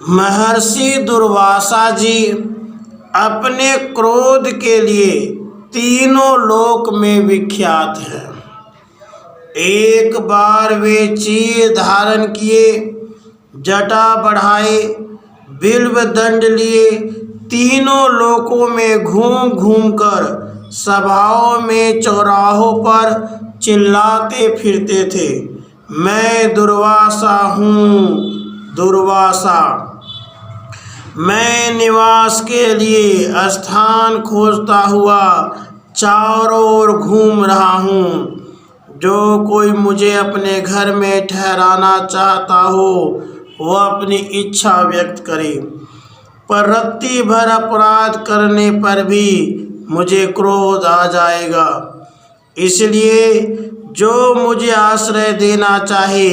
महर्षि दुर्वासा जी अपने क्रोध के लिए तीनों लोक में विख्यात हैं। एक बार वे चीर धारण किए, जटा बढ़ाए, बिल्व दंड लिए, तीनों लोकों में घूम घूम कर सभाओं में चौराहों पर चिल्लाते फिरते थे, मैं दुर्वासा हूँ, दुर्वासा। मैं निवास के लिए स्थान खोजता हुआ चारों ओर घूम रहा हूँ। जो कोई मुझे अपने घर में ठहराना चाहता हो वह अपनी इच्छा व्यक्त करे, पर रत्ती भर अपराध करने पर भी मुझे क्रोध आ जाएगा। इसलिए जो मुझे आश्रय देना चाहे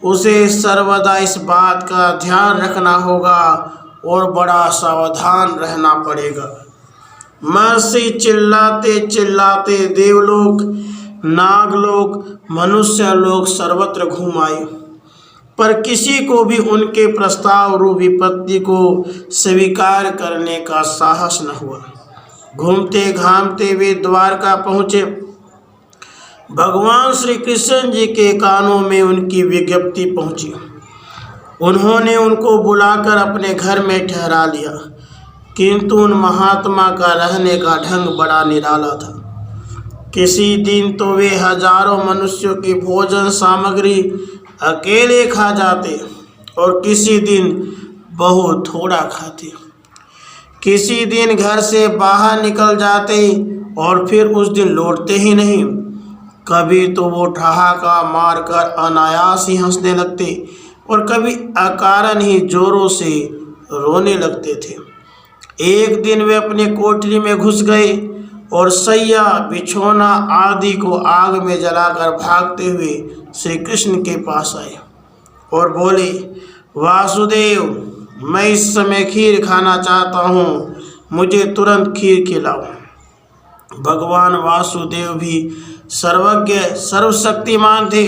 उसे सर्वदा इस बात का ध्यान रखना होगा और बड़ा सावधान रहना पड़ेगा। महर्षि चिल्लाते चिल्लाते देवलोक, नागलोक, मनुष्य लोक सर्वत्र घूम आए, पर किसी को भी उनके प्रस्ताव रूप विपत्ति को स्वीकार करने का साहस न हुआ। घूमते घामते वे द्वारका पहुँचे। भगवान श्री कृष्ण जी के कानों में उनकी विज्ञप्ति पहुँची। उन्होंने उनको बुलाकर अपने घर में ठहरा लिया, किंतु उन महात्मा का रहने का ढंग बड़ा निराला था। किसी दिन तो वे हजारों मनुष्यों की भोजन सामग्री अकेले खा जाते और किसी दिन बहुत थोड़ा खाते। किसी दिन घर से बाहर निकल जाते और फिर उस दिन लौटते ही नहीं। कभी तो वो ठहाका मारकर अनायास ही हंसने लगते और कभी अकारण ही जोरों से रोने लगते थे। एक दिन वे अपने कोठरी में घुस गए और सैया, बिछौना आदि को आग में जलाकर भागते हुए श्री कृष्ण के पास आए और बोले, वासुदेव, मैं इस समय खीर खाना चाहता हूँ, मुझे तुरंत खीर खिलाओ। भगवान वासुदेव भी सर्वज्ञ सर्वशक्तिमान थे।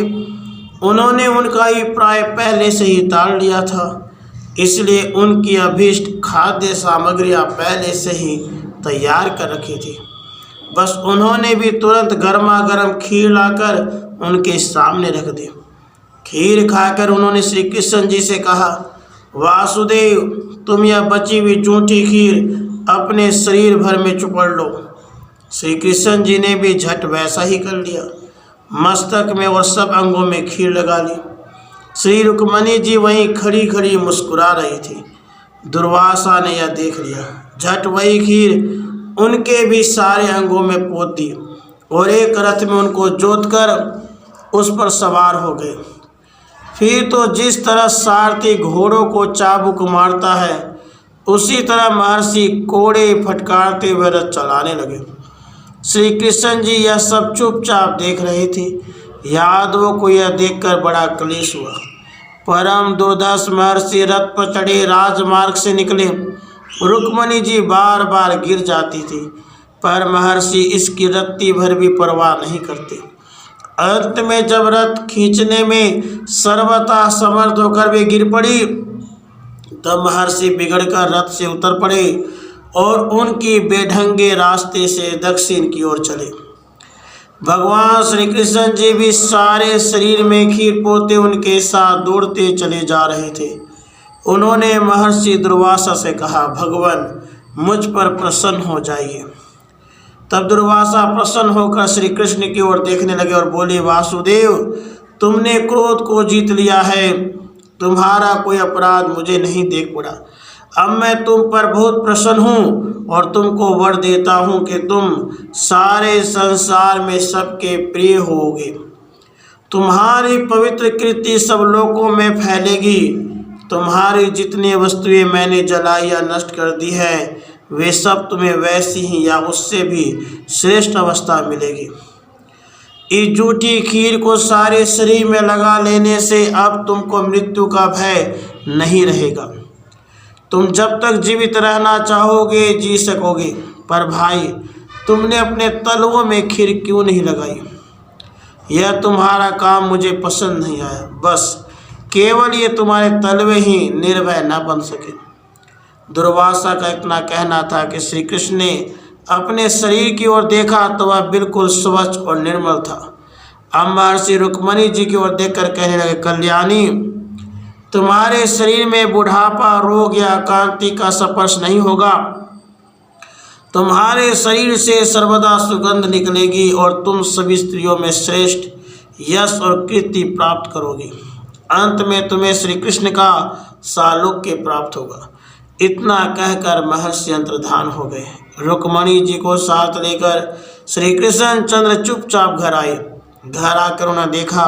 उन्होंने उनका अभिप्राय पहले से ही टाल लिया था, इसलिए उनकी अभीष्ट खाद्य सामग्रियाँ पहले से ही तैयार कर रखी थी। बस उन्होंने भी तुरंत गर्मा गर्म खीर लाकर उनके सामने रख दी। खीर खाकर उन्होंने श्री कृष्ण जी से कहा, वासुदेव, तुम यह बची हुई जूठी खीर अपने शरीर भर में चुपड़ लो। श्री कृष्ण जी ने भी झट वैसा ही कर लिया। मस्तक में और सब अंगों में खीर लगा ली। श्री रुक्मणी जी वहीं खड़ी खड़ी मुस्कुरा रही थी। दुर्वासा ने यह देख लिया, झट वही खीर उनके भी सारे अंगों में पोत दी और एक रथ में उनको जोतकर उस पर सवार हो गए। फिर तो जिस तरह सारथी घोड़ों को चाबुक मारता है, उसी तरह महर्षि कोड़े फटकारते हुए रथ चलाने लगे। श्री कृष्ण जी यह सब चुपचाप देख रहे थे। यादवों को यह देखकर बड़ा क्लेश हुआ। परम दुर्दश महर्षि रथ पर चढ़े राजमार्ग से निकले। रुक्मणी जी बार बार गिर जाती थी, पर महर्षि इसकी रत्ती भर भी परवाह नहीं करते। अंत में जब रथ खींचने में सर्वथा समर्थ होकर वे गिर पड़ी, तब महर्षि बिगड़कर रथ से उतर पड़े और उनकी बेढंगे रास्ते से दक्षिण की ओर चले। भगवान श्री कृष्ण जी भी सारे शरीर में खीर पोते उनके साथ दौड़ते चले जा रहे थे। उन्होंने महर्षि दुर्वासा से कहा, भगवान, मुझ पर प्रसन्न हो जाइए। तब दुर्वासा प्रसन्न होकर श्री कृष्ण की ओर देखने लगे और बोले, वासुदेव, तुमने क्रोध को जीत लिया है। तुम्हारा कोई अपराध मुझे नहीं देख पड़ा। अब मैं तुम पर बहुत प्रसन्न हूँ और तुमको वर देता हूँ कि तुम सारे संसार में सबके प्रिय होगे। तुम्हारी पवित्र कीर्ति सब लोकों में फैलेगी। तुम्हारी जितनी वस्तुएं मैंने जलाई या नष्ट कर दी है, वे सब तुम्हें वैसी ही या उससे भी श्रेष्ठ अवस्था मिलेगी। इस जूठी खीर को सारे शरीर में लगा लेने से अब तुमको मृत्यु का भय नहीं रहेगा। तुम जब तक जीवित रहना चाहोगे जी सकोगे। पर भाई, तुमने अपने तलवों में खीर क्यों नहीं लगाई? यह तुम्हारा काम मुझे पसंद नहीं आया। बस केवल ये तुम्हारे तलवे ही निर्भय न बन सके। दुर्वासा का इतना कहना था कि श्री कृष्ण ने अपने शरीर की ओर देखा तो वह बिल्कुल स्वच्छ और निर्मल था। अब महर्षि रुक्मणी जी की ओर देखकर कहने लगे, कल्याणी, तुम्हारे शरीर में बुढ़ापा, रोग या कांति का स्पर्श नहीं होगा। तुम्हारे शरीर से सर्वदा सुगंध निकलेगी और तुम सभी स्त्रियों में श्रेष्ठ यश और कीर्ति प्राप्त करोगी। अंत में तुम्हें श्री कृष्ण का सालोक्य प्राप्त होगा। इतना कहकर महर्षि अंतर्धान हो गए। रुक्मणी जी को साथ लेकर श्री कृष्ण चंद्र चुपचाप घर आए। घर आकर उन्होंने देखा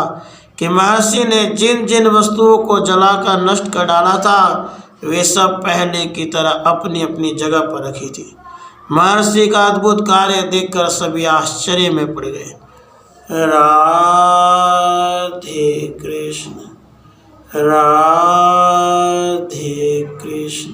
कि महर्षि ने जिन जिन वस्तुओं को जलाकर नष्ट कर डाला था वे सब पहले की तरह अपनी अपनी जगह पर रखी थी। महर्षि का अद्भुत कार्य देखकर सभी आश्चर्य में पड़ गए। राधे कृष्ण, राधे कृष्ण।